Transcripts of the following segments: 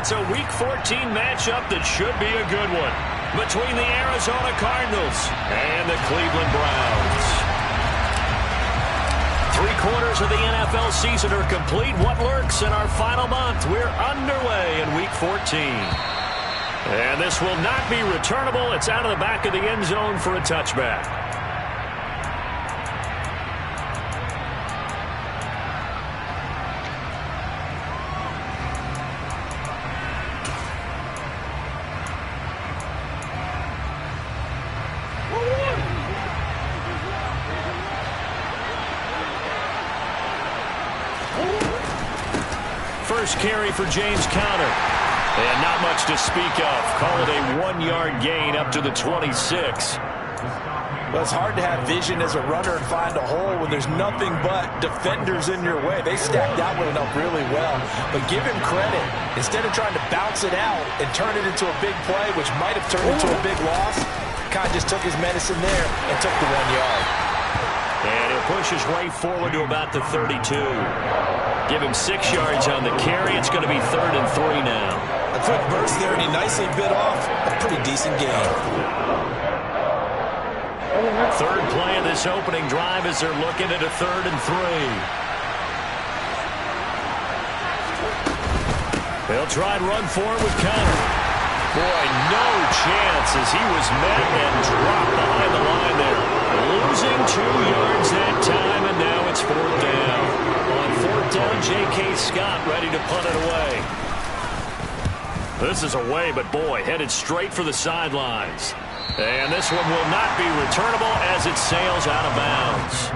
It's a Week 14 matchup that should be a good one between the Arizona Cardinals and the Cleveland Browns. 3/4 of the NFL season are complete. What lurks in our final month? We're underway in Week 14. And this will not be returnable. It's out of the back of the end zone for a touchback. First carry for James Conner. And not much to speak of. Call it a 1-yard gain up to the 26. Well, it's hard to have vision as a runner and find a hole when there's nothing but defenders in your way. They stacked that one up really well. But give him credit. Instead of trying to bounce it out and turn it into a big play, which might have turned into a big loss, kind of just took his medicine there and took the 1 yard. And he'll push his way forward to about the 32. Give him 6 yards on the carry. It's going to be 3rd and 3 now. A quick burst there, and he nicely bit off a pretty decent gain. Third play of this opening drive as they're looking at a 3rd and 3. They'll try and run forward with Conner. Boy, no chance as he was met and dropped behind the line there. Losing 2 yards that time, and now it's 4th down. On 4th down, J.K. Scott ready to punt it away. This is away, but boy, headed straight for the sidelines. And this one will not be returnable as it sails out of bounds.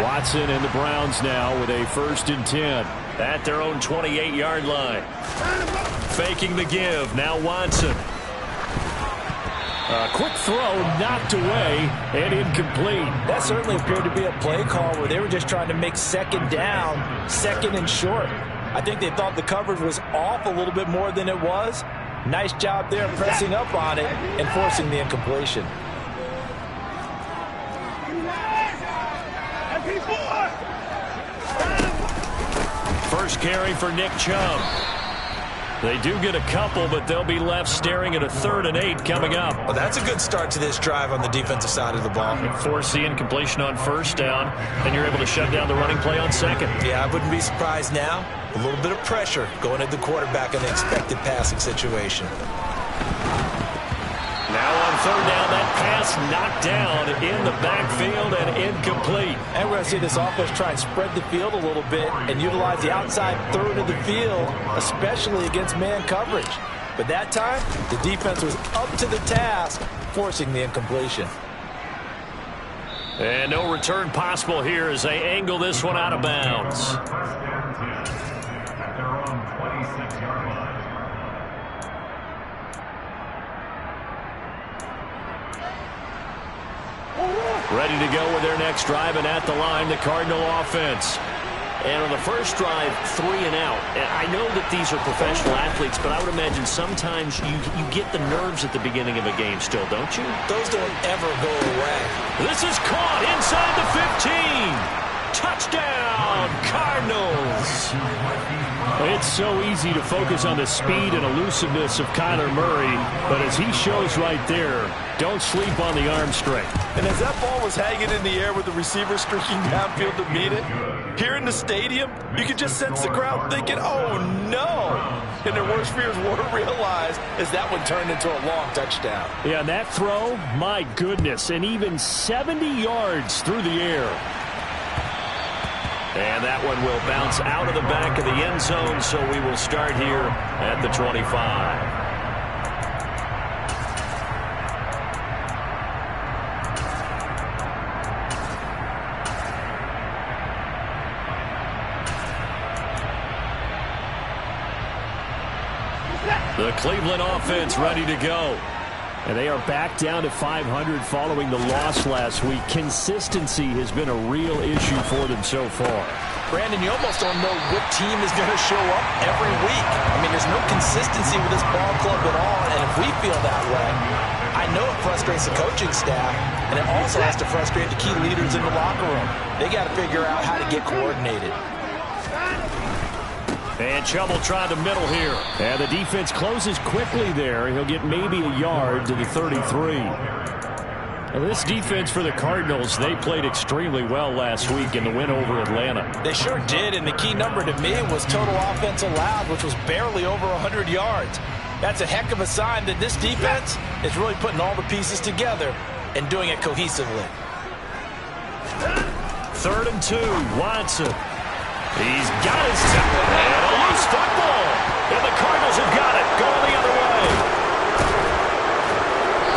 Watson and the Browns now with a 1st and 10 at their own 28-yard line. Faking the give. Now Watson. A quick throw knocked away and incomplete. That certainly appeared to be a play call where they were just trying to make 2nd down, 2nd and short. I think they thought the coverage was off a little bit more than it was. Nice job there pressing up on it and forcing the incompletion. First carry for Nick Chubb. They do get a couple, but they'll be left staring at a 3rd and 8 coming up. Well, that's a good start to this drive on the defensive side of the ball. Force the incompletion on 1st down, and you're able to shut down the running play on 2nd. Yeah, I wouldn't be surprised now. A little bit of pressure going at the quarterback in the expected passing situation. Now on 3rd down, that pass knocked down in the backfield and incomplete. And we're going to see this offense try and spread the field a little bit and utilize the outside 3rd of the field, especially against man coverage. But that time, the defense was up to the task, forcing the incompletion. And no return possible here as they angle this one out of bounds. Ready to go with their next drive, and at the line, the Cardinal offense. And on the first drive, 3 and out. And I know that these are professional athletes, but I would imagine sometimes you get the nerves at the beginning of a game still, don't you? Those don't ever go away. This is caught inside the 15. Touchdown, Cardinals. It's so easy to focus on the speed and elusiveness of Kyler Murray, but as he shows right there, don't sleep on the arm strength. And as that ball was hanging in the air with the receiver streaking downfield to meet it, here in the stadium, you could just sense the crowd thinking, oh no! And their worst fears were realized as that one turned into a long touchdown. Yeah, and that throw, my goodness, and even 70 yards through the air. And that one will bounce out of the back of the end zone, so we will start here at the 25. The Cleveland offense ready to go. And they are back down to 500 following the loss last week. Consistency has been a real issue for them so far. Brandon, you almost don't know what team is going to show up every week. I mean, there's no consistency with this ball club at all, and if we feel that way, I know it frustrates the coaching staff, and it also has to frustrate the key leaders in the locker room. They got to figure out how to get coordinated. And trouble trying to middle here. And the defense closes quickly there. He'll get maybe a yard to the 33. And this defense for the Cardinals, they played extremely well last week in the win over Atlanta. They sure did, and the key number to me was total offense allowed, which was barely over 100 yards. That's a heck of a sign that this defense is really putting all the pieces together and doing it cohesively. 3rd and 2, Watson. He's got his tackle, and a loose football. And the Cardinals have got it, going the other way.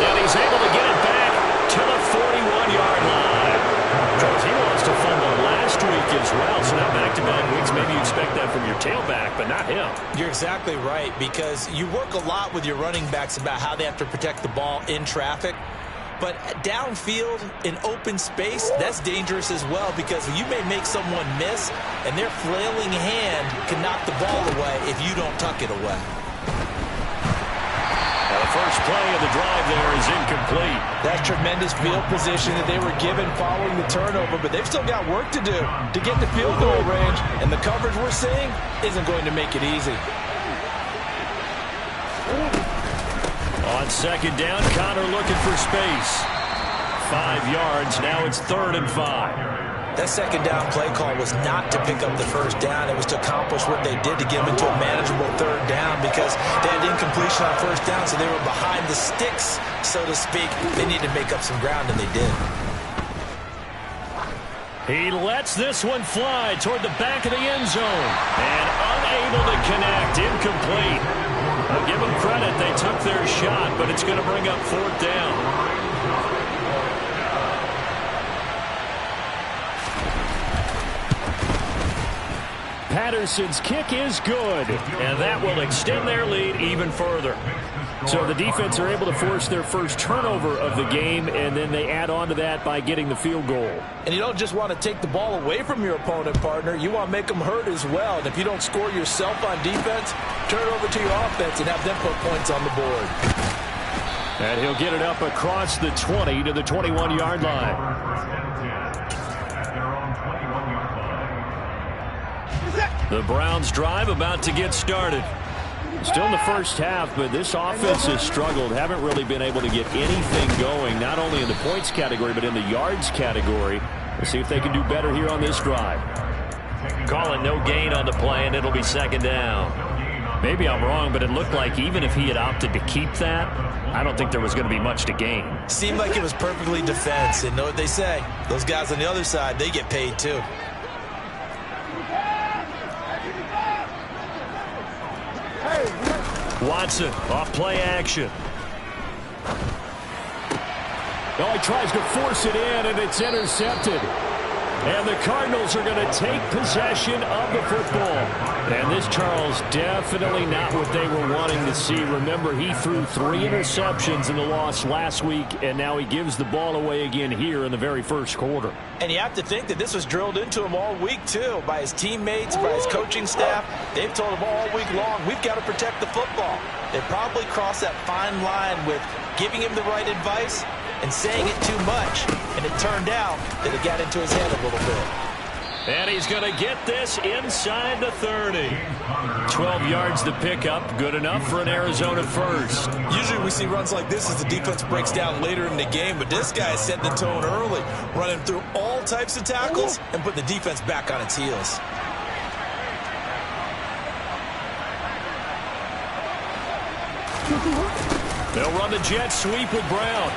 And he's able to get it back to the 41-yard line. Because he wants to fumble last week as well, so now back-to-back weeks. Maybe you expect that from your tailback, but not him. You're exactly right, because you work a lot with your running backs about how they have to protect the ball in traffic. But downfield, in open space, that's dangerous as well, because you may make someone miss, and their flailing hand can knock the ball away if you don't tuck it away. Now the first play of the drive there is incomplete. That's tremendous field position that they were given following the turnover, but they've still got work to do to get to field goal range, and the coverage we're seeing isn't going to make it easy. On 2nd down, Connor looking for space. 5 yards, now it's 3rd and 5. That 2nd down play call was not to pick up the 1st down. It was to accomplish what they did to get them into a manageable 3rd down, because they had incompletion on 1st down, so they were behind the sticks, so to speak. They needed to make up some ground, and they did. He lets this one fly toward the back of the end zone, and unable to connect, incomplete. I'll give them credit, they took their shot, but it's going to bring up 4th down. Patterson's kick is good, and that will extend their lead even further. So the defense are able to force their first turnover of the game, and then they add on to that by getting the field goal. And you don't just want to take the ball away from your opponent, partner. You want to make them hurt as well. And if you don't score yourself on defense, turn it over to your offense and have them put points on the board. And he'll get it up across the 20 to the 21-yard line. The Browns drive about to get started. Still in the first half, but this offense has struggled. Haven't really been able to get anything going, not only in the points category, but in the yards category. Let's see if they can do better here on this drive. Call it no gain on the play, and it'll be 2nd down. Maybe I'm wrong, but it looked like even if he had opted to keep that, I don't think there was going to be much to gain. Seemed like it was perfectly defense, and know what they say. Those guys on the other side, they get paid too. Watson, off play action. Oh, he tries to force it in, and it's intercepted. And the Cardinals are going to take possession of the football. And this, Charles, definitely not what they were wanting to see. Remember, he threw 3 interceptions in the loss last week, and now he gives the ball away again here in the very first quarter. And you have to think that this was drilled into him all week, too, by his teammates, by his coaching staff. They've told him all week long, we've got to protect the football. They probably crossed that fine line with giving him the right advice and saying it too much, and it turned out that it got into his head a little bit. And he's going to get this inside the 30. 12 yards to pick up, good enough for an Arizona first. Usually we see runs like this as the defense breaks down later in the game, but this guy set the tone early, running through all types of tackles and put the defense back on its heels. They'll run the jet sweep with Brown.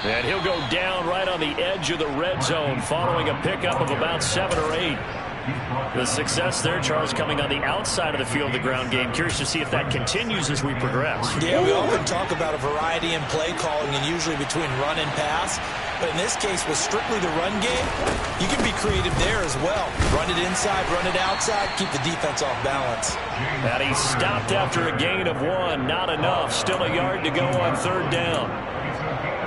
And he'll go down right on the edge of the red zone following a pickup of about 7 or 8. The success there, Charles, coming on the outside of the field of the ground game. Curious to see if that continues as we progress. Yeah, we often talk about a variety in play calling and usually between run and pass. But in this case, with strictly the run game, you can be creative there as well. Run it inside, run it outside, keep the defense off balance. And he stopped after a gain of 1. Not enough. Still a yard to go on 3rd down.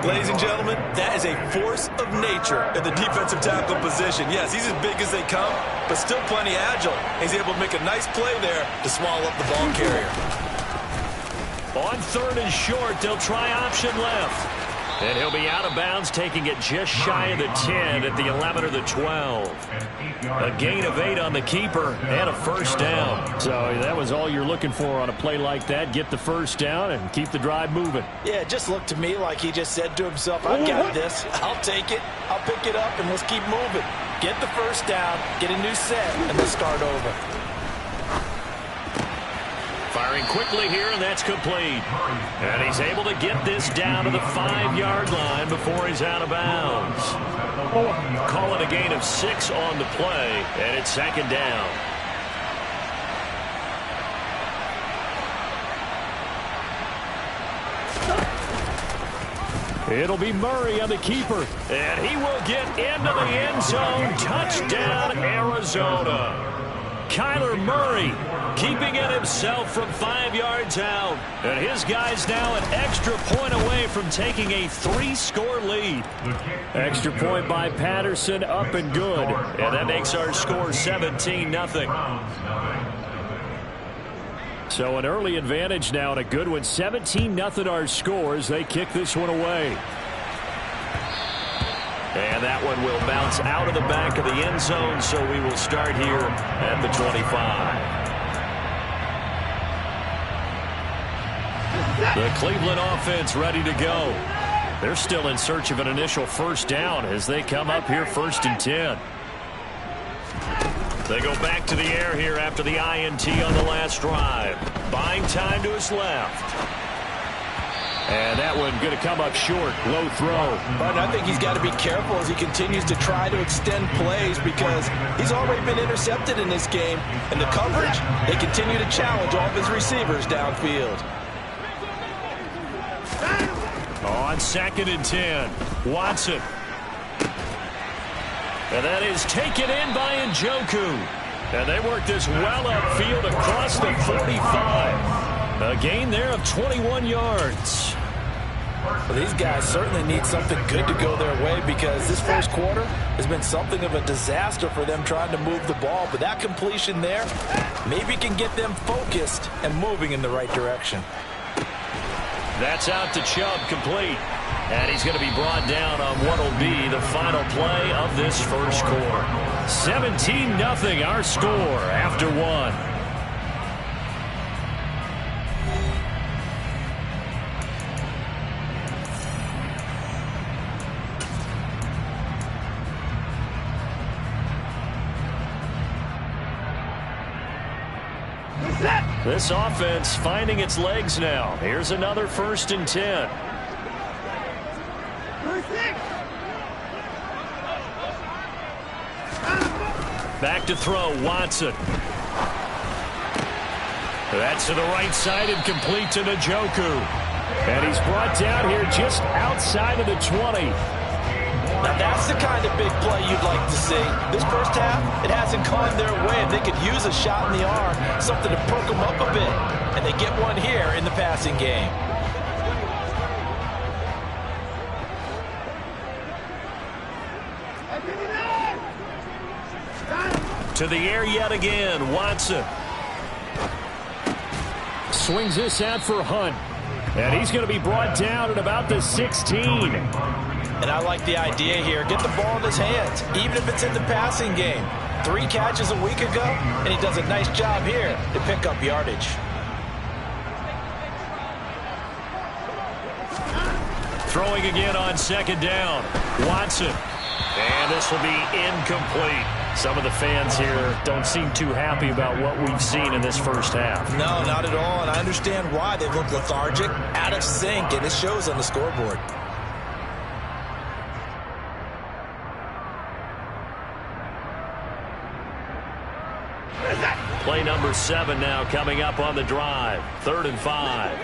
Ladies and gentlemen, that is a force of nature in the defensive tackle position. Yes, he's as big as they come, but still plenty agile. He's able to make a nice play there to swallow up the ball carrier. On 3rd and short, they'll try option left. And he'll be out of bounds, taking it just shy of the 10 at the 11 or the 12. A gain of 8 on the keeper and a first down. So that was all you're looking for on a play like that. Get the first down and keep the drive moving. Yeah, it just looked to me like he just said to himself, I've got this. I'll take it. I'll pick it up, and let's keep moving. Get the first down, get a new set, and let's start over. Firing quickly here, and that's complete. And he's able to get this down to the 5-yard line before he's out of bounds. Call it a gain of 6 on the play, and it's 2nd down. It'll be Murray on the keeper, and he will get into the end zone. Touchdown, Arizona. Kyler Murray keeping it himself from 5 yards out. And his guys now an extra point away from taking a 3-score lead. Extra point by Patterson, up and good. And that makes our score 17-0. So an early advantage now and a good one. 17-0 our score as they kick this one away. And that one will bounce out of the back of the end zone, so we will start here at the 25. The Cleveland offense ready to go. They're still in search of an initial first down as they come up here 1st and 10. They go back to the air here after the INT on the last drive. Buying time to his left. And that one going to come up short. Low throw. But I think he's got to be careful as he continues to try to extend plays because he's already been intercepted in this game. And the coverage, they continue to challenge all of his receivers downfield. On 2nd and 10, Watson. And that is taken in by Njoku. And they work this well upfield across the 45. A gain there of 21 yards. Well, these guys certainly need something good to go their way because this first quarter has been something of a disaster for them trying to move the ball. But that completion there maybe can get them focused and moving in the right direction. That's out to Chubb, complete. And he's going to be brought down on what will be the final play of this first quarter. 17-0 our score after 1. This offense finding its legs now. Here's another 1st and 10. Back to throw, Watson. That's to the right side and complete to Njoku. And he's brought down here just outside of the 20. Now that's the kind of big play you'd like to see. This first half, it hasn't gone their way. They could use a shot in the arm, something to perk them up a bit. And they get one here in the passing game. To the air yet again, Watson. Swings this out for Hunt. And he's going to be brought down at about the 16. And I like the idea here. Get the ball in his hands, even if it's in the passing game. 3 catches a week ago, and he does a nice job here to pick up yardage. Throwing again on 2nd down. Watson. And this will be incomplete. Some of the fans here don't seem too happy about what we've seen in this first half. No, not at all, and I understand why. They look lethargic, out of sync, and it shows on the scoreboard. Play number 7 now coming up on the drive. 3rd and 5.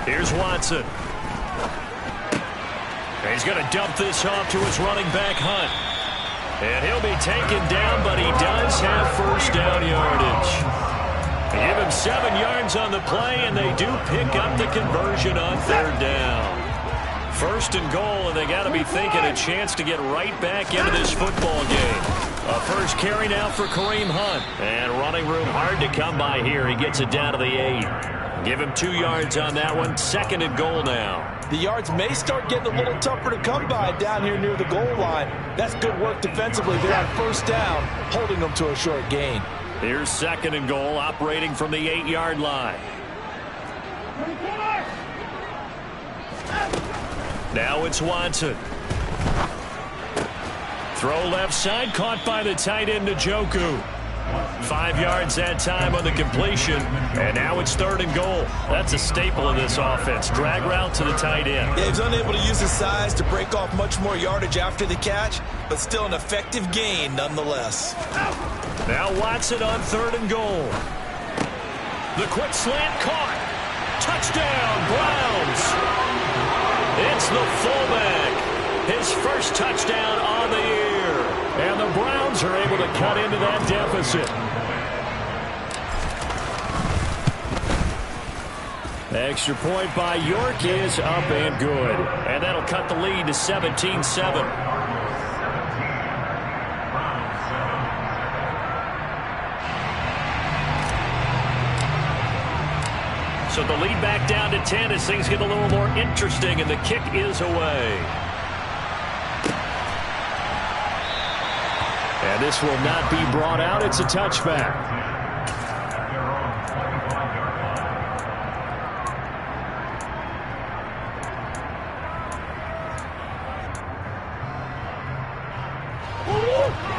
Here's Watson. He's going to dump this off to his running back, Hunt. And he'll be taken down, but he does have first down yardage. They give him 7 yards on the play, and they do pick up the conversion on 3rd down. First and goal, and they got to be thinking a chance to get right back into this football game. A first carry now for Kareem Hunt. And running room hard to come by here. He gets it down to the 8. Give him 2 yards on that one. Second and goal now. The yards may start getting a little tougher to come by down here near the goal line. That's good work defensively. They're on first down, holding them to a short gain. Here's second and goal, operating from the 8-yard line. Now it's Watson. Throw left side, caught by the tight end Njoku. 5 yards that time on the completion, and now it's third and goal. That's a staple of this offense. Drag route to the tight end. Yeah, he's unable to use his size to break off much more yardage after the catch, but still an effective gain nonetheless. Now Watson on third and goal. The quick slant caught. Touchdown, Browns. It's the fullback. His first touchdown on the year. And the Browns are able to cut into that deficit. Extra point by York is up and good. And that'll cut the lead to 17-7. So the lead back down to 10 as things get a little more interesting, and the kick is away. And this will not be brought out. It's a touchback.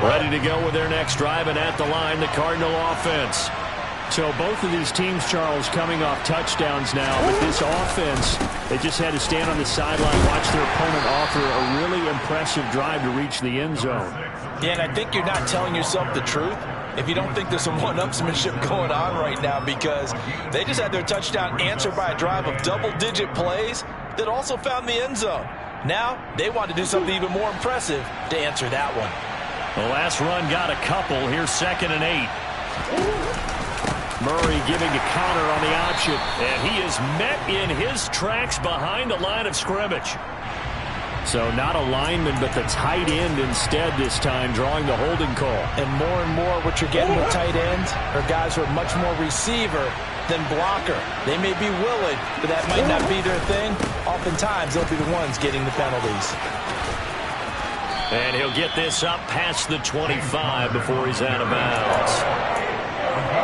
Ready to go with their next drive, and at the line, the Cardinal offense. So both of these teams, Charles, coming off touchdowns now, but this offense, they just had to stand on the sideline, watch their opponent offer a really impressive drive to reach the end zone. Yeah, and I think you're not telling yourself the truth if you don't think there's some one-upsmanship going on right now, because they just had their touchdown answered by a drive of double-digit plays that also found the end zone. Now they want to do something even more impressive to answer that one. The last run got a couple. Here's second and 8. Murray giving to Connor on the option, and he is met in his tracks behind the line of scrimmage. So not a lineman, but the tight end instead this time, drawing the holding call. And more what you're getting with tight ends are guys who are much more receiver than blocker. They may be willing, but that might not be their thing. Oftentimes, they'll be the ones getting the penalties. And he'll get this up past the 25 before he's out of bounds.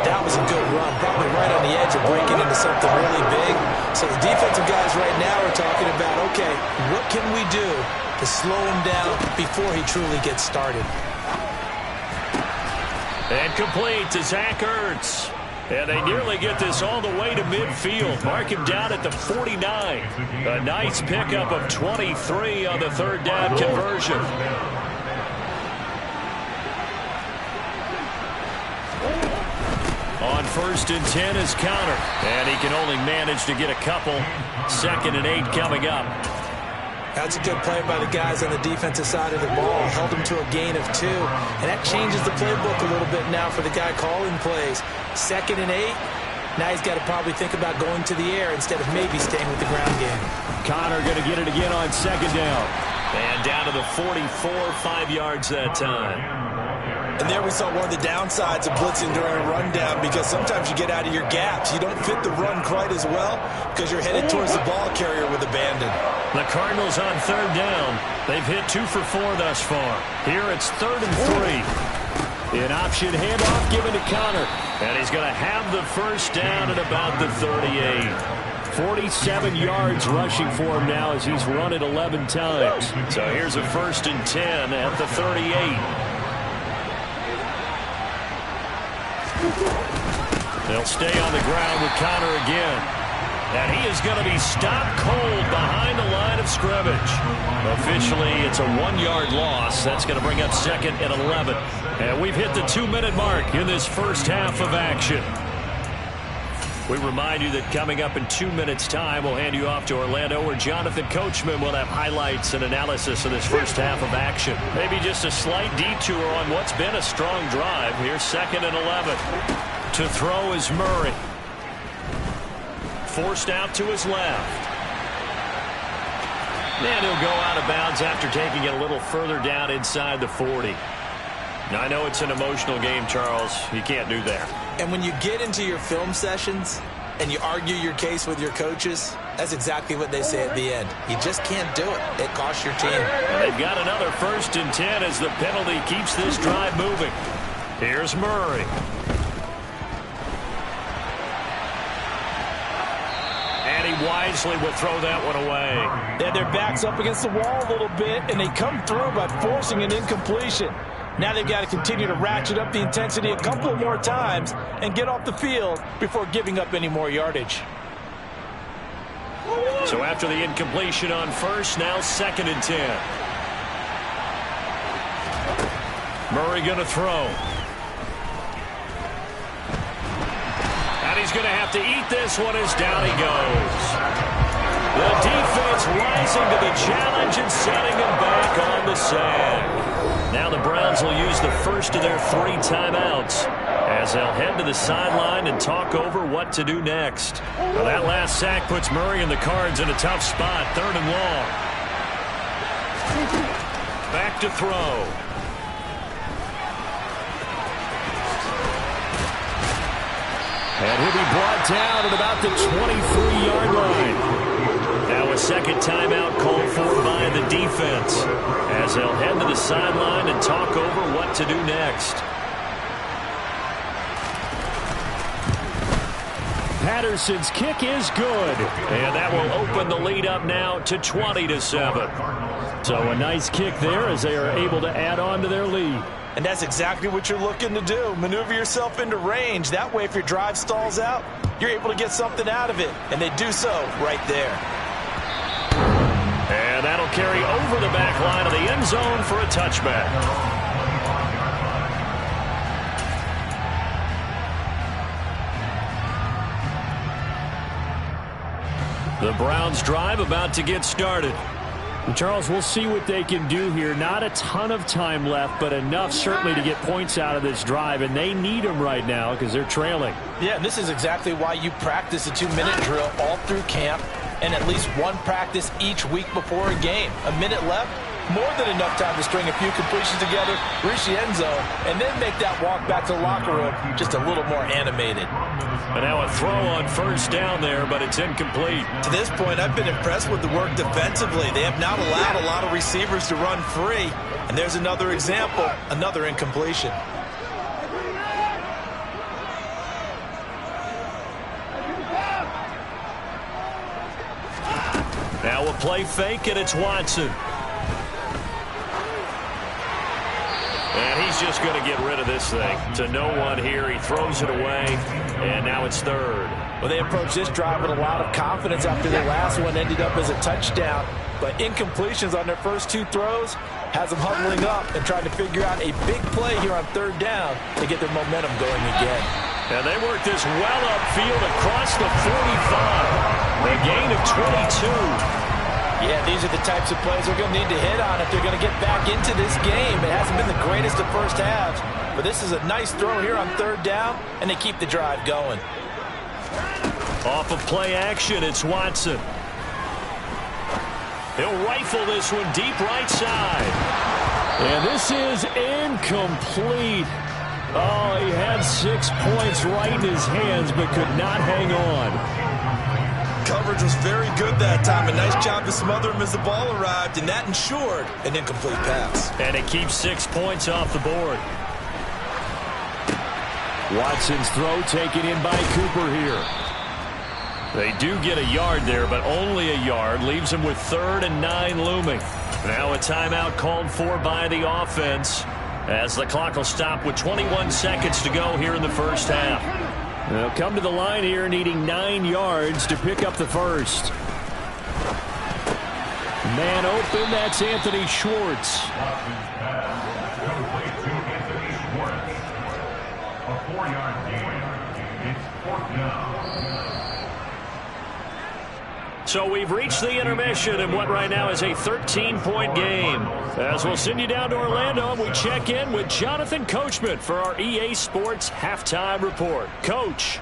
That was a good run, probably right on the edge of breaking into something really big. So the defensive guys right now are talking about, okay, what can we do to slow him down before he truly gets started? And complete to Zach Ertz. And they nearly get this all the way to midfield. Mark him down at the 49. A nice pickup of 23 on the third down conversion. On first and 10 is Connor. And he can only manage to get a couple. Second and 8 coming up. That's a good play by the guys on the defensive side of the ball. Held him to a gain of 2. And that changes the playbook a little bit now for the guy calling plays. Second and 8. Now he's got to probably think about going to the air instead of maybe staying with the ground game. Connor going to get it again on second down. And down to the 44, 5 yards that time. And there we saw one of the downsides of blitzing during a rundown, because sometimes you get out of your gaps. You don't fit the run quite as well because you're headed towards the ball carrier with abandon. The Cardinals on third down. They've hit 2 for 4 thus far. Here it's third and 3. An option handoff given to Connor. And he's going to have the first down at about the 38. 47 yards rushing for him now as he's run it 11 times. So here's a first and 10 at the 38. They'll stay on the ground with Connor again. And he is going to be stopped cold behind the line of scrimmage. Officially, it's a 1-yard loss. That's going to bring up second and 11. And we've hit the 2-minute mark in this first half of action. We remind you that coming up in 2 minutes' time, we'll hand you off to Orlando, where Jonathan Coachman will have highlights and analysis of this first half of action. Maybe just a slight detour on what's been a strong drive. Here's second and 11. To throw is Murray. Forced out to his left. And he'll go out of bounds after taking it a little further down inside the 40. Now, I know it's an emotional game, Charles. You can't do that. And when you get into your film sessions and you argue your case with your coaches, that's exactly what they say at the end. You just can't do it. It costs your team. And they've got another 1st and 10 as the penalty keeps this drive moving. Here's Murray. And he wisely will throw that one away. Yeah, their back's up against the wall a little bit, and they come through by forcing an incompletion. Now they've got to continue to ratchet up the intensity a couple more times and get off the field before giving up any more yardage. So after the incompletion on 1st, now 2nd and 10. Murray going to throw. And he's going to have to eat this one as down he goes. The defense rising to the challenge and setting him back on the sack. Now the Browns will use the first of their 3 timeouts as they'll head to the sideline and talk over what to do next. Well, that last sack puts Murray and the Cards in a tough spot, 3rd and long. Back to throw. And he'll be brought down at about the 23-yard line. Now a 2nd timeout called for by the defense as they'll head to the sideline and talk over what to do next. Patterson's kick is good. And that will open the lead up now to 20-7. So a nice kick there as they are able to add on to their lead. And that's exactly what you're looking to do. Maneuver yourself into range. That way, if your drive stalls out, you're able to get something out of it. And they do so right there. And that'll carry over the back line of the end zone for a touchback. The Browns drive about to get started. And Charles, we'll see what they can do here. Not a ton of time left, but enough certainly to get points out of this drive, and they need them right now because they're trailing. Yeah, and this is exactly why you practice a 2-minute drill all through camp and at least one practice each week before a game. A minute left, more than enough time to string a few completions together, reach the end zone, and then make that walk back to the locker room just a little more animated. And now a throw on 1st down there, but it's incomplete. To this point, I've been impressed with the work defensively. They have not allowed a lot of receivers to run free. And there's another example, another incompletion. Now a play fake, and it's Watson. And he's just going to get rid of this thing. To no one here. He throws it away, and now it's 3rd. Well, they approached this drive with a lot of confidence after the last one ended up as a touchdown. But incompletions on their first 2 throws has them huddling up and trying to figure out a big play here on 3rd down to get their momentum going again. And they work this well upfield across the 45. A gain of 22. Yeah, these are the types of plays they're going to need to hit on if they're going to get back into this game. It hasn't been the greatest of first halves, but this is a nice throw here on 3rd down, and they keep the drive going. Off of play action, it's Watson. He'll rifle this one deep right side. And this is incomplete. Oh, he had 6 points right in his hands, but could not hang on. Coverage was very good that time. A nice job to smother him as the ball arrived, and that ensured an incomplete pass. And it keeps 6 points off the board. Watson's throw taken in by Cooper here. They do get a yard there, but only a yard. Leaves them with 3rd and 9 looming. Now a timeout called for by the offense as the clock will stop with 21 seconds to go here in the first half. They'll come to the line here needing 9 yards to pick up the first. Man open, that's Anthony Schwartz. A 4-yard gain. It's 4th down. So we've reached the intermission in what right now is a 13-point game. As we'll send you down to Orlando, we check in with Jonathan Coachman for our EA Sports Halftime Report. Coach.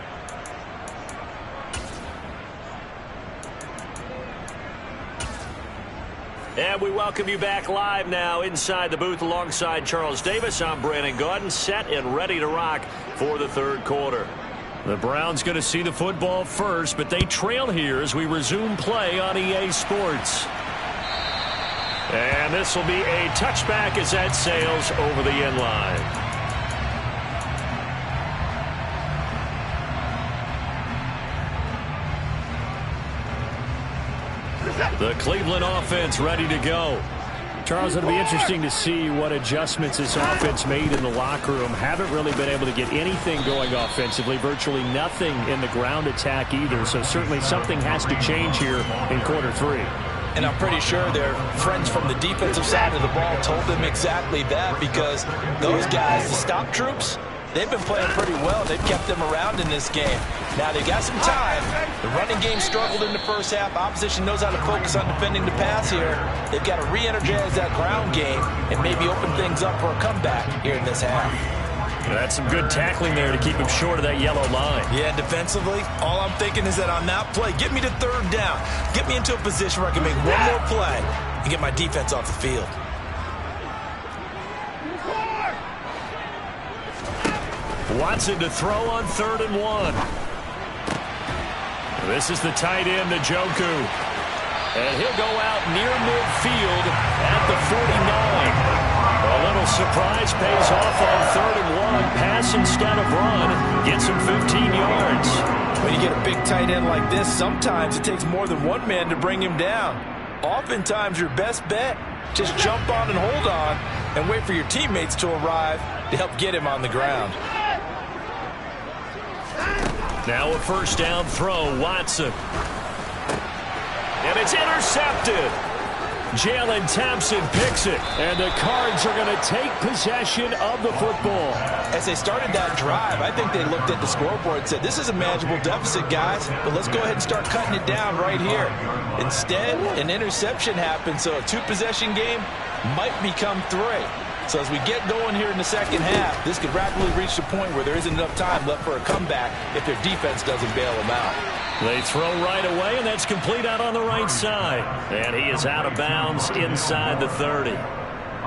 And we welcome you back live now inside the booth alongside Charles Davis. I'm Brandon Gaudin, set and ready to rock for the third quarter. The Browns going to see the football first, but they trail here as we resume play on EA Sports. And this will be a touchback as that sails over the end line. The Cleveland offense ready to go. Charles, it'll be interesting to see what adjustments this offense made in the locker room. Haven't really been able to get anything going offensively, virtually nothing in the ground attack either. So certainly something has to change here in quarter three. And I'm pretty sure their friends from the defensive side of the ball told them exactly that, because those guys, the stop troops, they've been playing pretty well. They've kept them around in this game. Now, they've got some time. The running game struggled in the first half. Opposition knows how to focus on defending the pass here. They've got to re-energize that ground game and maybe open things up for a comeback here in this half. That's some good tackling there to keep him short of that yellow line. Yeah, defensively, all I'm thinking is that on that play, get me to third down. Get me into a position where I can make one more play and get my defense off the field. Watson to throw on 3rd and 1. This is the tight end, Njoku. And he'll go out near midfield at the 49. A little surprise pays off on 3rd and 1. Pass instead of run. Gets him 15 yards. When you get a big tight end like this, sometimes it takes more than one man to bring him down. Oftentimes, your best bet, just jump on and hold on and wait for your teammates to arrive to help get him on the ground. Now a first down throw, Watson. And it's intercepted. Jalen Thompson picks it. And the Cards are going to take possession of the football. As they started that drive, I think they looked at the scoreboard and said, this is a manageable deficit, guys, but let's go ahead and start cutting it down right here. Instead, an interception happened, so a two-possession game might become 3. So as we get going here in the second half, this could rapidly reach the point where there isn't enough time left for a comeback if their defense doesn't bail them out. They throw right away, and that's complete out on the right side. And he is out of bounds inside the 30.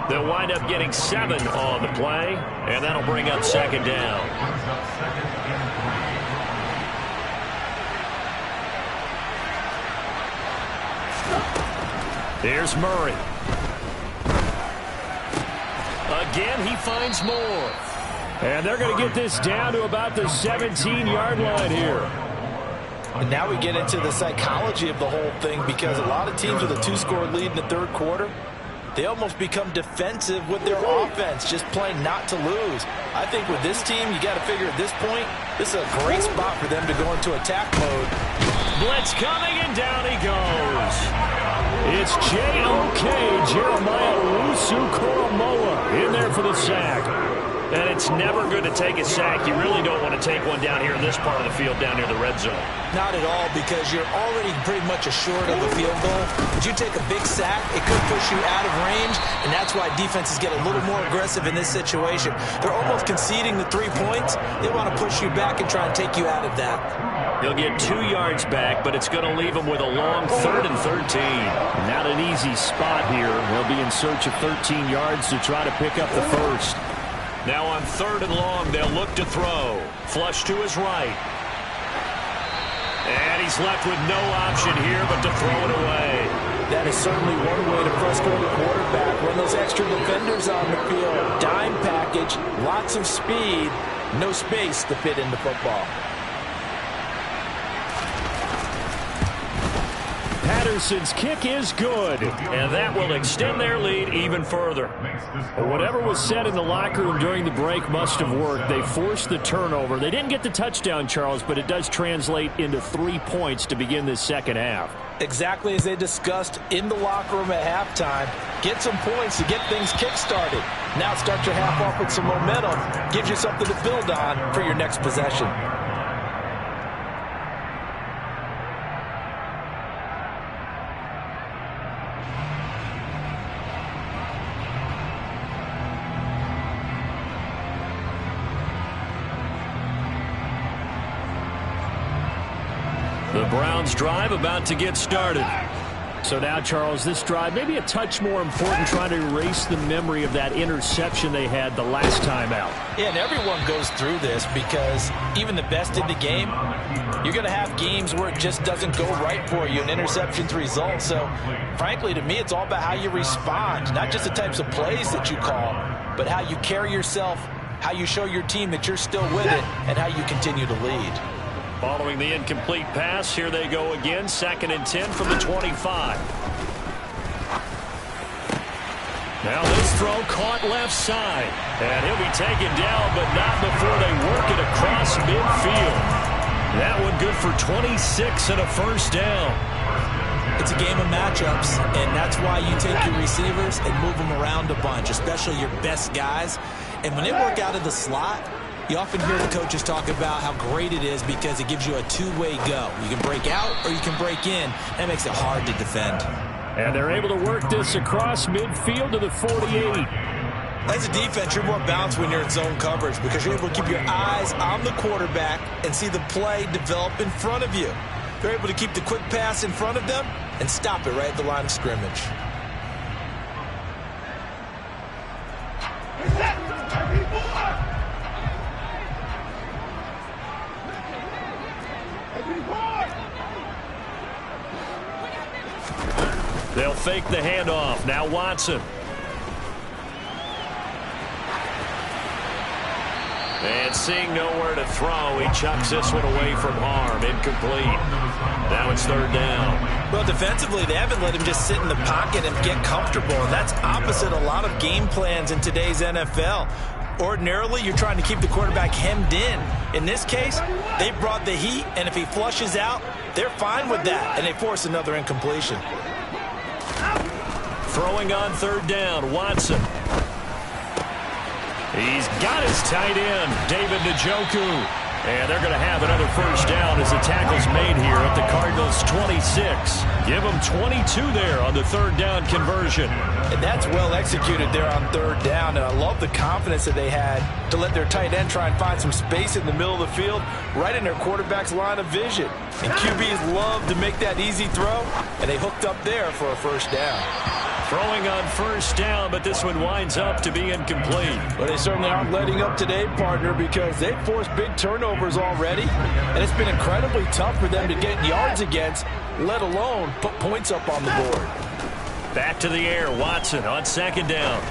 They'll wind up getting 7 on the play, and that'll bring up second down. Here's Murray. Again, he finds more. And they're going to get this down to about the 17-yard line here. And now we get into the psychology of the whole thing, because a lot of teams with a 2-score lead in the third quarter, they almost become defensive with their offense, just playing not to lose. I think with this team, you got to figure at this point, this is a great spot for them to go into attack mode. Blitz coming, and down he goes. It's J.O.K. Jeremiah Owusu-Koramoah in there for the sack. And it's never good to take a sack. You really don't want to take one down here in this part of the field, down near the red zone. Not at all, because you're already pretty much assured of a field goal. But you take a big sack, it could push you out of range, and that's why defenses get a little more aggressive in this situation. They're almost conceding the 3 points. They want to push you back and try and take you out of that. He'll get 2 yards back, but it's going to leave him with a long 3rd and 13. Not an easy spot here. He'll be in search of 13 yards to try to pick up the first. Now on 3rd and long, they'll look to throw. Flush to his right. And he's left with no option here but to throw it away. That is certainly one way to frustrate a quarterback. Run those extra defenders on the field. Dime package, lots of speed, no space to fit in the football. Patterson's kick is good, and that will extend their lead even further. Whatever was said in the locker room during the break must have worked. They forced the turnover. They didn't get the touchdown, Charles, but it does translate into 3 points to begin this second half. Exactly as they discussed in the locker room at halftime. Get some points to get things kick-started. Now start your half off with some momentum. Gives you something to build on for your next possession. The Browns drive about to get started. So now, Charles, this drive maybe a touch more important, trying to erase the memory of that interception they had the last time out. Yeah, and everyone goes through this because even the best in the game, you're going to have games where it just doesn't go right for you, and interceptions result. So, frankly, to me, it's all about how you respond, not just the types of plays that you call, but how you carry yourself, how you show your team that you're still with it, and how you continue to lead. Following the incomplete pass, here they go again, 2nd and 10 from the 25. Now this throw caught left side. And he'll be taken down, but not before they work it across midfield. That one good for 26 and a first down. It's a game of matchups, and that's why you take your receivers and move them around a bunch, especially your best guys. And when they work out of the slot, you often hear the coaches talk about how great it is because it gives you a two-way go. You can break out or you can break in. That makes it hard to defend. And they're able to work this across midfield to the 48. As a defense, you're more balanced when you're in zone coverage because you're able to keep your eyes on the quarterback and see the play develop in front of you. You're able to keep the quick pass in front of them and stop it right at the line of scrimmage. They'll fake the handoff. Now Watson. And seeing nowhere to throw, he chucks this one away from harm. Incomplete. Now it's 3rd down. Well, defensively, they haven't let him just sit in the pocket and get comfortable, and that's opposite a lot of game plans in today's NFL. Ordinarily, you're trying to keep the quarterback hemmed in. In this case, they brought the heat, and if he flushes out, they're fine with that, and they force another incompletion. Throwing on 3rd down, Watson. He's got his tight end, David Njoku. And they're going to have another first down as the tackle's made here at the Cardinals' 26. Give them 22 there on the 3rd down conversion. And that's well executed there on 3rd down. And I love the confidence that they had to let their tight end try and find some space in the middle of the field, right in their quarterback's line of vision. And QBs love to make that easy throw, and they hooked up there for a first down. Throwing on 1st down, but this one winds up to be incomplete. Well, they certainly aren't letting up today, partner, because they've forced big turnovers already, and it's been incredibly tough for them to get yards against, let alone put points up on the board. Back to the air, Watson on 2nd down.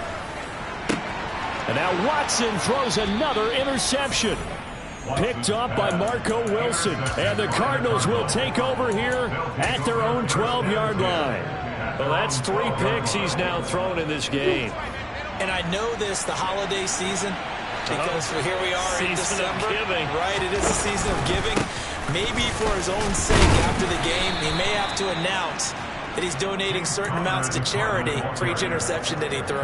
And now Watson throws another interception. Picked up by Marco Wilson. And the Cardinals will take over here at their own 12-yard line. Well, that's 3 picks he's now thrown in this game. And I know this, the holiday season, because here we are in December. Right, it is a season of giving. Maybe for his own sake after the game, he may have to announce that he's donating certain amounts to charity for each interception that he threw.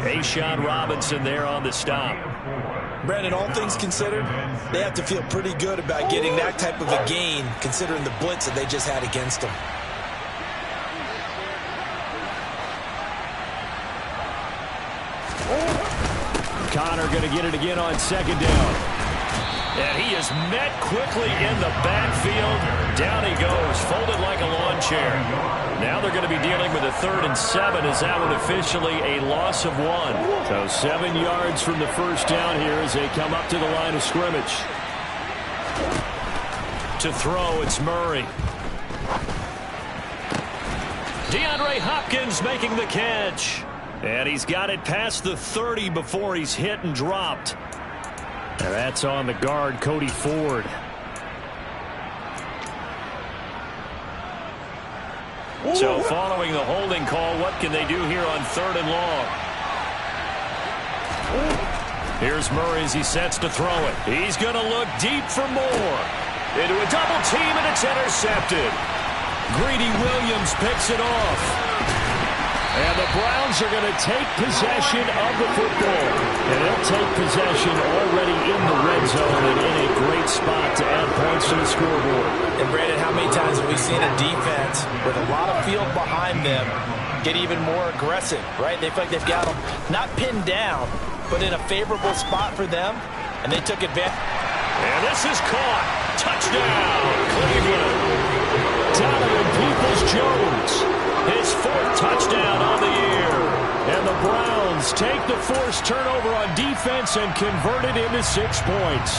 A'Shawn Robinson there on the stop. Brandon, all things considered, they have to feel pretty good about getting that type of a gain, considering the blitz that they just had against them. Connor going to get it again on 2nd down. And he is met quickly in the backfield. Down he goes, folded like a lawn chair. Now they're going to be dealing with a 3rd and 7 as that one officially a loss of 1. So 7 yards from the first down here as they come up to the line of scrimmage. To throw, it's Murray. DeAndre Hopkins making the catch. And he's got it past the 30 before he's hit and dropped. And that's on the guard, Cody Ford. So following the holding call, what can they do here on 3rd and long? Here's Murray as he sets to throw it. He's going to look deep for more. Into a double team, and it's intercepted. Greedy Williams picks it off. And the Browns are going to take possession of the football. And they'll take possession already in the red zone and in a great spot to add points to the scoreboard. And Brandon, how many times have we seen a defense with a lot of field behind them get even more aggressive, right? They feel like they've got them not pinned down, but in a favorable spot for them, and they took advantage. And this is caught. Touchdown, Cleveland. Donovan Peoples-Jones, his 4th touchdown on the year. And the Browns take the forced turnover on defense and convert it into 6 points.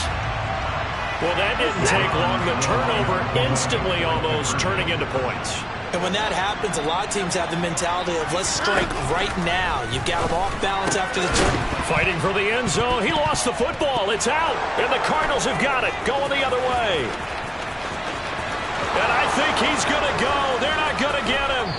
Well, that didn't take long. The turnover instantly almost turning into points. And when that happens, a lot of teams have the mentality of let's strike right now. You've got them off balance after the turn. Fighting for the end zone. He lost the football. It's out. And the Cardinals have got it. Going the other way. And I think he's going to go. They're not going to get him.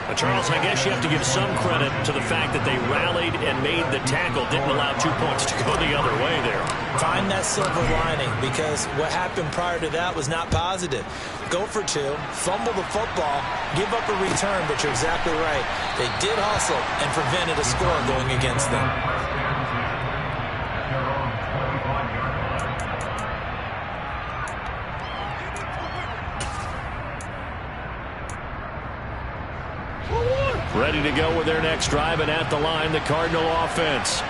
But Charles, I guess you have to give some credit to the fact that they rallied and made the tackle. Didn't allow 2 points to go the other way there. Find that silver lining, because what happened prior to that was not positive. Go for 2, fumble the football, give up a return, but you're exactly right. They did hustle and prevented a score going against them. Ready to go with their next drive, and at the line, the Cardinal offense.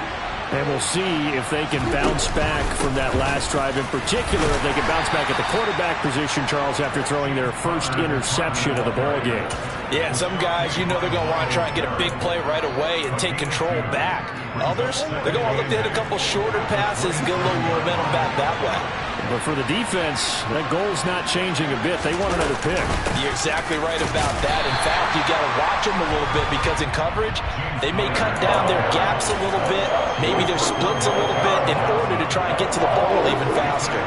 And we'll see if they can bounce back from that last drive. In particular, if they can bounce back at the quarterback position, Charles, after throwing their first interception of the ball game. Yeah, and some guys, you know they're going to want to try and get a big play right away and take control back. Others, they're going to look to hit a couple shorter passes and get a little momentum back that way. But for the defense, that goal's not changing a bit. They want another pick. You're exactly right about that. In fact, you got to watch them a little bit, because in coverage, they may cut down their gaps a little bit, maybe their splits a little bit, in order to try and get to the ball even faster.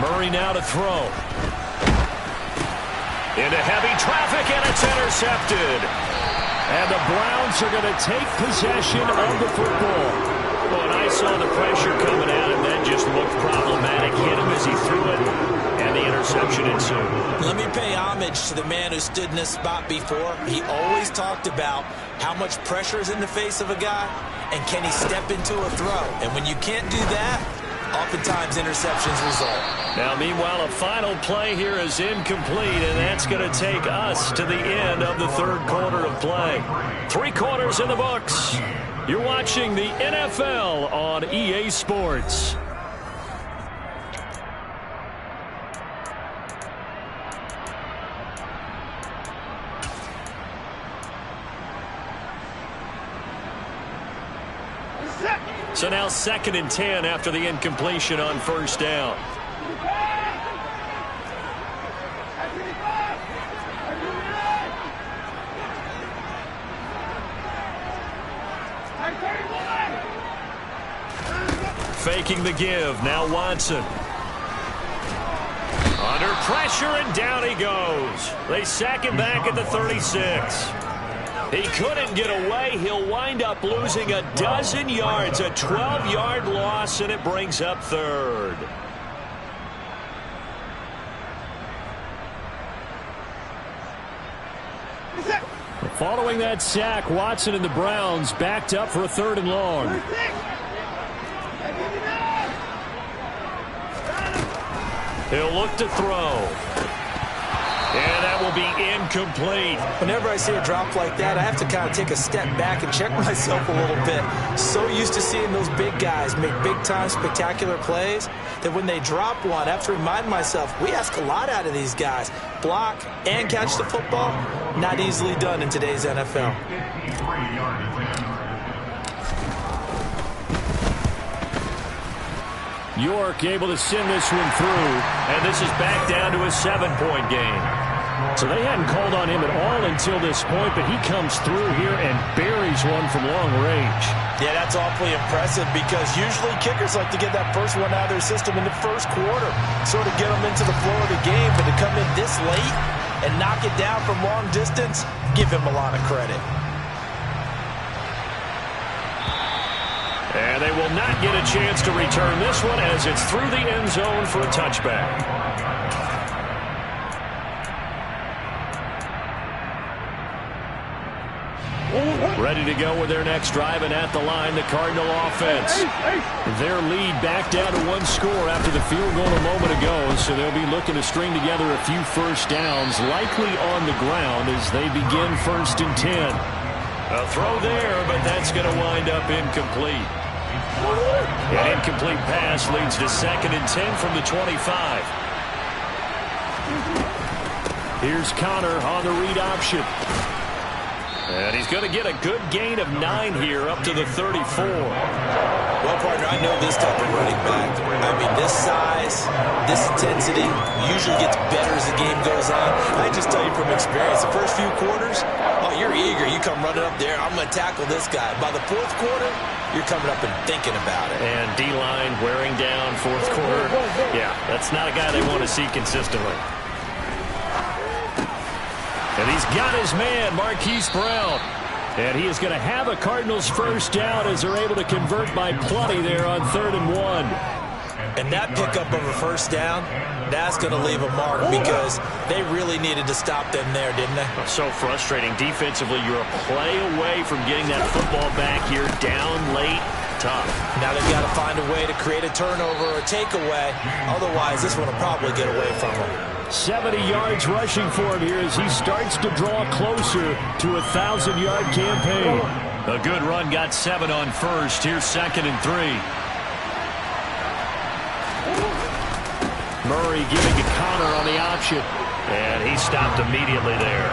Murray now to throw. Into heavy traffic, and it's intercepted. And the Browns are going to take possession of the football. Well, and I saw the pressure coming at him. That just looked problematic. Hit him as he threw it, and the interception ensued. Let me pay homage to the man who stood in this spot before. He always talked about how much pressure is in the face of a guy, and can he step into a throw. And when you can't do that, oftentimes interceptions result. Now, meanwhile, a final play here is incomplete, and that's going to take us to the end of the 3rd quarter of play. 3 quarters in the books. You're watching the NFL on EA Sports. So now 2nd and 10 after the incompletion on 1st down. Faking the give. Now Watson. Under pressure, and down he goes. They sack him back at the 36. He couldn't get away. He'll wind up losing a dozen yards, a 12-yard loss, and it brings up 3rd. Following that sack, Watson and the Browns backed up for a 3rd and long. He'll look to throw. And that will be incomplete. Whenever I see a drop like that, I have to kind of take a step back and check myself a little bit. So used to seeing those big guys make big-time spectacular plays that when they drop one, I have to remind myself, we ask a lot out of these guys. Block and catch the football, not easily done in today's NFL. York able to send this one through. And this is back down to a 7-point game. So they hadn't called on him at all until this point, but he comes through here and buries one from long range. Yeah, that's awfully impressive, because usually kickers like to get that first one out of their system in the 1st quarter, sort of get them into the flow of the game, but to come in this late and knock it down from long distance, give him a lot of credit. And they will not get a chance to return this one, as it's through the end zone for a touchback. Ready to go with their next drive, and at the line, the Cardinal offense. Their lead back down to 1 score after the field goal a moment ago, so they'll be looking to string together a few first downs, likely on the ground as they begin 1st and 10. A throw there, but that's going to wind up incomplete. An incomplete pass leads to 2nd and 10 from the 25. Here's Connor on the read option. And he's going to get a good gain of 9 here up to the 34. Well, partner, I know this type of running back. I mean, this size, this intensity usually gets better as the game goes on. I just tell you from experience, the first few quarters, oh, you're eager. You come running up there, I'm going to tackle this guy. By the 4th quarter, you're coming up and thinking about it. And D-line wearing down 4th quarter. Yeah, that's not a guy they want to see consistently. And he's got his man, Marquise Brown. And he is going to have a Cardinals first down as they're able to convert by plenty there on 3rd and 1. And that pickup of a first down, that's going to leave a mark because they really needed to stop them there, didn't they? So frustrating. Defensively, you're a play away from getting that football back here down late. Tough. Now they've got to find a way to create a turnover or a takeaway. Otherwise, this one will probably get away from them. 70 yards rushing for him here as he starts to draw closer to a 1,000-yard campaign. A good run, got 7 on first. Here's 2nd and 3. Murray giving to Connor on the option. And he stopped immediately there.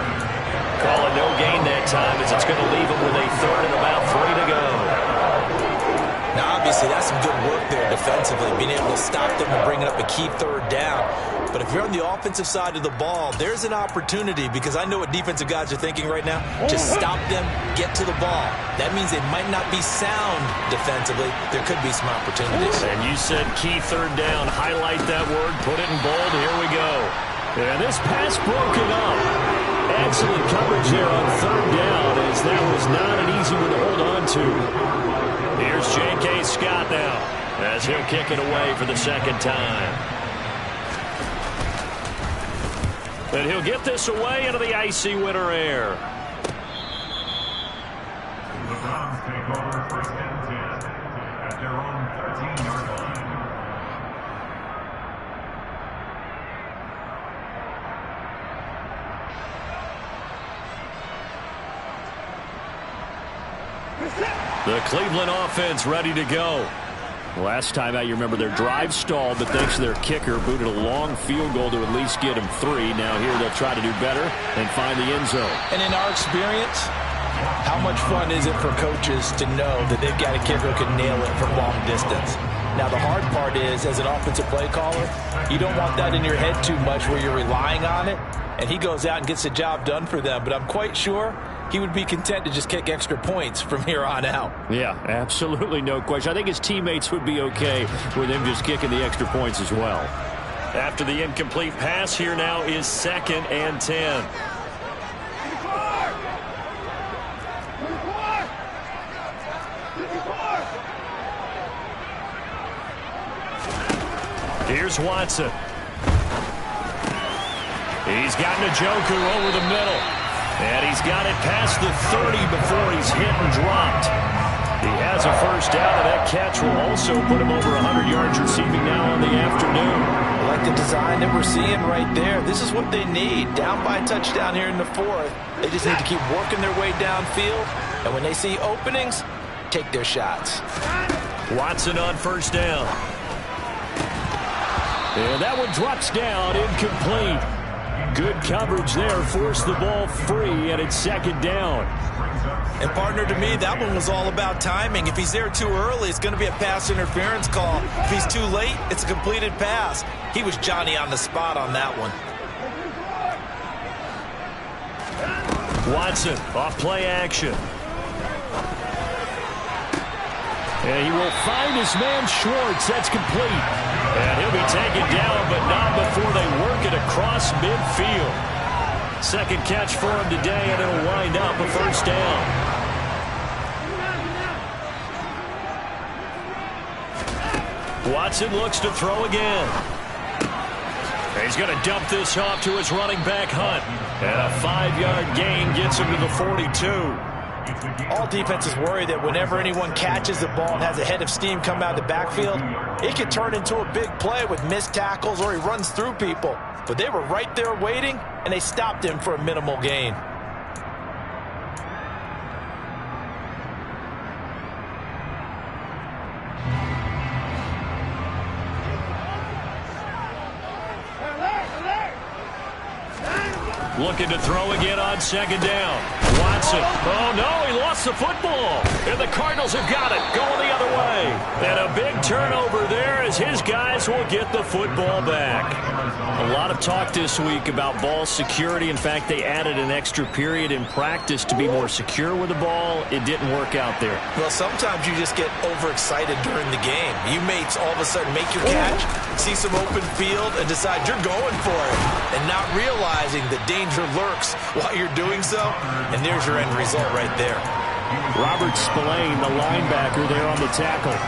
Call it no gain that time as it's going to leave him with a 3rd and about 3 to go. Now, obviously, that's some good work there defensively, being able to stop them and bringing up a key 3rd down. But if you're on the offensive side of the ball, there's an opportunity because I know what defensive guys are thinking right now. Just stop them, get to the ball. That means they might not be sound defensively. There could be some opportunities. And you said key 3rd down. Highlight that word. Put it in bold. Here we go. And this pass broken up. Excellent coverage there on 3rd down as that was not an easy one to hold on to. Here's J.K. Scott now as he'll kick it away for the 2nd time. And he'll get this away into the icy winter air. The Browns take over 1st and 10 at their own 13-yard line. The Cleveland offense ready to go. Last time out, you remember their drive stalled, but thanks to their kicker, booted a long field goal to at least get them 3. Now here they'll try to do better and find the end zone. And in our experience, how much fun is it for coaches to know that they've got a kicker who can nail it from long distance? Now, the hard part is, as an offensive play caller, you don't want that in your head too much where you're relying on it, and he goes out and gets the job done for them. But I'm quite sure he would be content to just kick extra points from here on out. Yeah, absolutely no question. I think his teammates would be okay with him just kicking the extra points as well. After the incomplete pass, here now is 2nd and 10. Here's Watson. He's got Njoku over the middle. And he's got it past the 30 before he's hit and dropped. He has a first down, and that catch will also put him over 100 yards receiving now on the afternoon. I like the design that we're seeing right there. This is what they need. Down by a touchdown here in the 4th. They just need to keep working their way downfield. And when they see openings, take their shots. Watson on first down. And that one drops down, incomplete. Good coverage there, forced the ball free, and it's 2nd down. And partner, to me, that one was all about timing. If he's there too early, it's going to be a pass interference call. If he's too late, it's a completed pass. He was Johnny on the spot on that one. Watson off play action. And he will find his man Schwartz. That's complete. And he'll be taken down, but not before they work it across midfield. 2nd catch for him today, and it'll wind up a first down. Watson looks to throw again. He's going to dump this off to his running back, Hunt. And a 5-yard gain gets him to the 42. All defenses worry that whenever anyone catches the ball and has a head of steam come out of the backfield, it could turn into a big play with missed tackles or he runs through people. But they were right there waiting, and they stopped him for a minimal gain. Looking to throw again on second down. Watson. Oh, no, he lost the football. And the Cardinals have got it, going the other way. And a big turnover there as his guys will get the football back. A lot of talk this week about ball security. In fact, they added an extra period in practice to be more secure with the ball. It didn't work out there. Well, sometimes you just get overexcited during the game. You mates all of a sudden make your catch, see some open field, and decide you're going for it, and not realizing the danger lurks while you're doing so. And there's your end result right there. Robert Spillane, the linebacker, there on the tackle.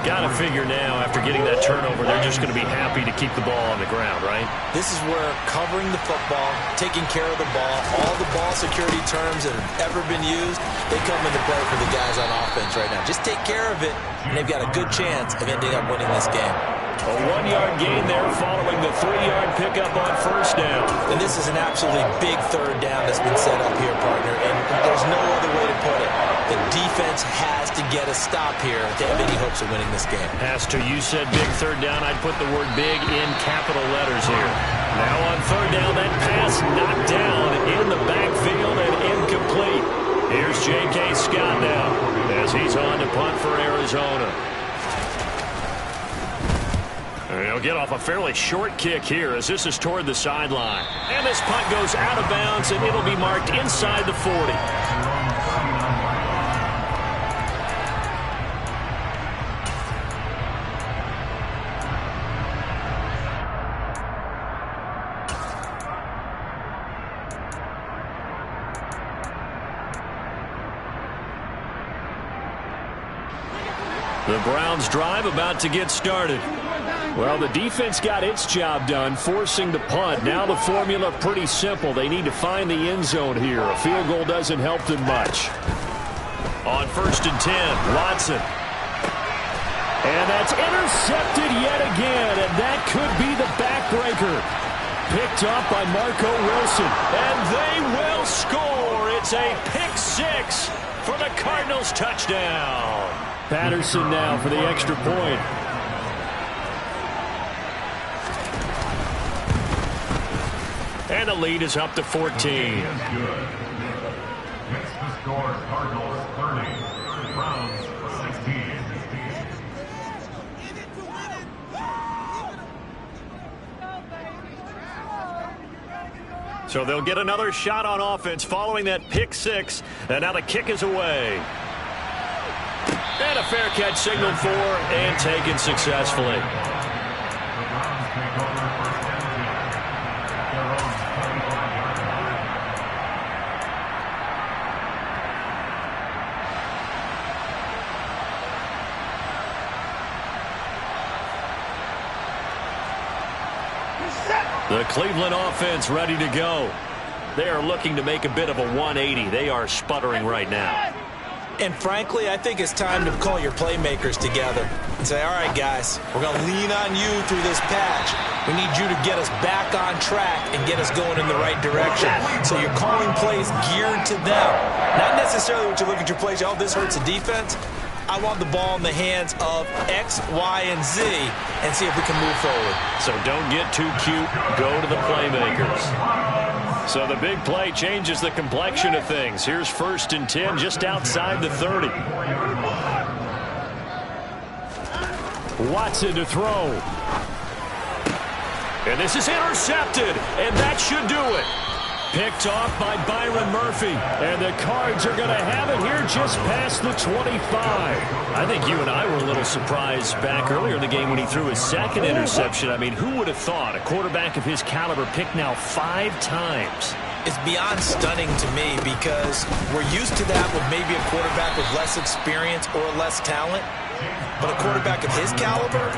Got to figure now, after getting that turnover, they're just going to be happy to keep the ball on the ground, right? This is where covering the football, taking care of the ball, all the ball security terms that have ever been used, they come into play for the guys on offense right now. Just take care of it, and they've got a good chance of ending up winning this game. A 1-yard gain there following the 3-yard pickup on first down. And this is an absolutely big third down that's been set up here, partner, and there's no other way to put it. The defense has to get a stop here to have any hopes of winning this game. Has to. You said big third down. I'd put the word big in capital letters here. Now on third down, that pass knocked down in the backfield and incomplete. Here's J.K. Scott now as he's on to punt for Arizona. He'll get off a fairly short kick here as this is toward the sideline. And this punt goes out of bounds, and it'll be marked inside the 40. The Browns' drive about to get started. Well, the defense got its job done, forcing the punt. Now the formula pretty simple. They need to find the end zone here. A field goal doesn't help them much. On 1st and 10, Watson. And that's intercepted yet again, and that could be the backbreaker. Picked up by Marco Wilson. And they will score. It's a pick six for the Cardinals touchdown. Patterson now for the extra point. And the lead is up to 14. It's the score, Cardinals 30, Browns 16. So they'll get another shot on offense following that pick six. And now the kick is away. And a fair catch signaled for and taken successfully. The Cleveland offense ready to go. They are looking to make a bit of a 180. They are sputtering right now. And frankly, I think it's time to call your playmakers together and say, all right, guys, we're going to lean on you through this patch. We need you to get us back on track and get us going in the right direction. So you're calling plays geared to them. Not necessarily what you look at your plays, oh, this hurts the defense. I want the ball in the hands of X, Y, and Z and see if we can move forward. So don't get too cute. Go to the playmakers. So the big play changes the complexion of things. Here's 1st and 10 just outside the 30. Watson to throw. And this is intercepted, and that should do it. Picked off by Byron Murphy. And the Cards are going to have it here just past the 25. I think you and I were a little surprised back earlier in the game when he threw his second interception. I mean, who would have thought a quarterback of his caliber picked now 5 times? It's beyond stunning to me because we're used to that with maybe a quarterback with less experience or less talent. But a quarterback of his caliber,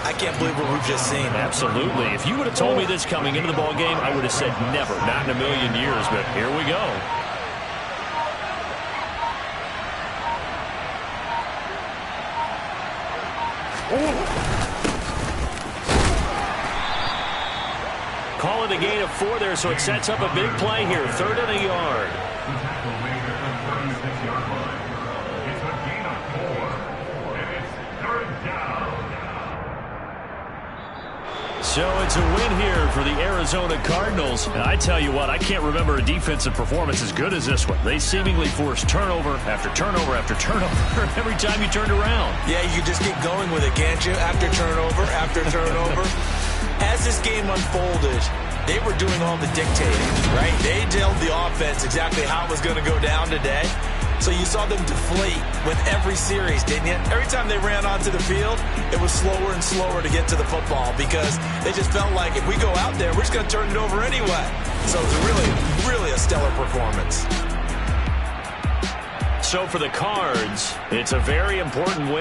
I can't believe what we've just seen. Absolutely. If you would have told me this coming into the ball game, I would have said never, not in a million years. But here we go. Call it a gain of 4 there, so it sets up a big play here. 3rd and a yard. So it's a win here for the Arizona Cardinals. And I tell you what, I can't remember a defensive performance as good as this one. They seemingly forced turnover after turnover after turnover every time you turned around. Yeah, you just keep going with it, can't you? After turnover. As this game unfolded, they were doing all the dictating, right? They told the offense exactly how it was going to go down today. So you saw them deflate with every series, didn't you? Every time they ran onto the field, it was slower and slower to get to the football because they just felt like if we go out there, we're just going to turn it over anyway. So it was really a stellar performance. So for the Cards, it's a very important win.